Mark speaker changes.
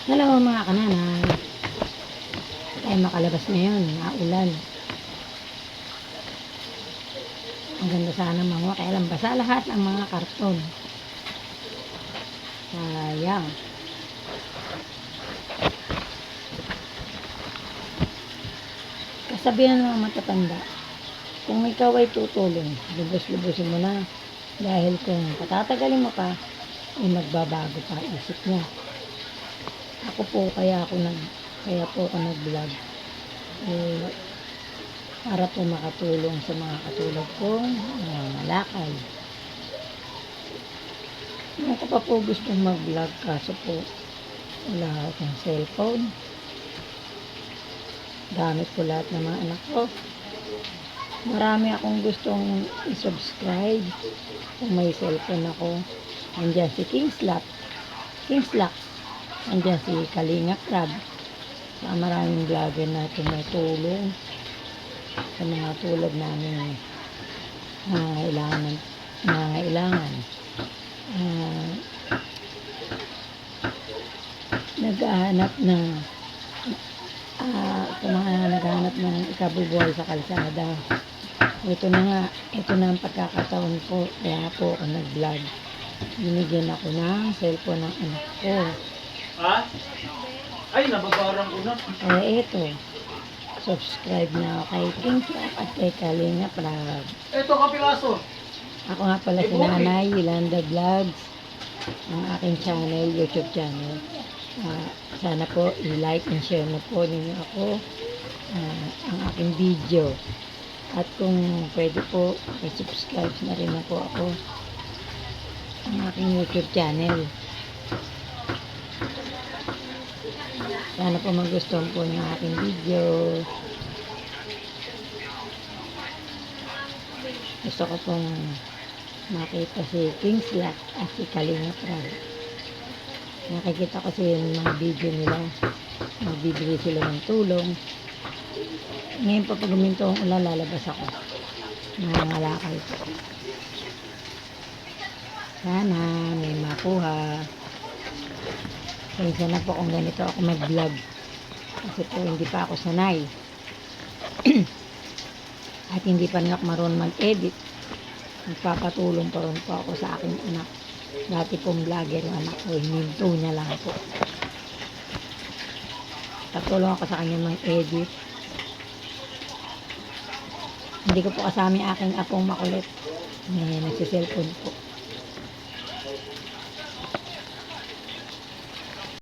Speaker 1: Hello mga kananay. Tayo makalabas ngayon, naulan. Ang ganda sana mga kaya lang basa lahat ang mga karton. Sayang. Kasabihan ng mga matatanda, kung ikaw ay tutulong, lubos-lubosin mo na. Dahil kung patatagalin mo pa, ay magbabago pa isip niya. Ako po, kaya po ako nag-vlog. Para po makatulong sa mga katulad kong malakay. Ako pa po gustong mag-vlog kaso po wala akong cellphone. Gamit ko lahat ng mga anak ko. Marami akong gustong i-subscribe. Kung may cellphone ako, andyan si Kingslack. Andyan si Kalinga Crab. Maraming vlogger na tumutulong sa mga tulad namin nangangailangan. Naghahanap ng ikabubuhay sa kalsada. Ito na ang pagkakataon ko, kaya po ako nag-vlog. Binigyan ako ng cellphone ng anak ko.
Speaker 2: Ha? Ay, nababarang ko na.
Speaker 1: Ito. Subscribe na kay King Crab at kay Kalinga Crab.
Speaker 2: Ito kapiraso.
Speaker 1: Ako nga pala si Nanay Yolanda Vlogs. Ang aking channel, YouTube channel. Sana po i-like and share na po ninyo ako ang aking video. At kung pwede po, i-subscribe na rin na po ako ang aking YouTube channel. Sana po magustuhan po ng aking video. Gusto ko pong makita si Kingslack at si Kalinga Crab. Nakikita ko sa mga video nila. Magbibigay sila ng tulong. Ngayon pa pag guminto ang ulan, lalabas ako. Nangangalakal po. Sana may makuha. Kaya na po kung ganito ako mag-vlog. Kasi po hindi pa ako sanay. At hindi pa rin ako marunong mag-edit. Nagpapatulong pa rin po ako sa aking anak. Dati pong vlogger yung anak ko. Hininto niya lang po. Patulong ako sa kanya mag-edit. Hindi ko po kasama yung aking apong makulit. Nagsiselfone po.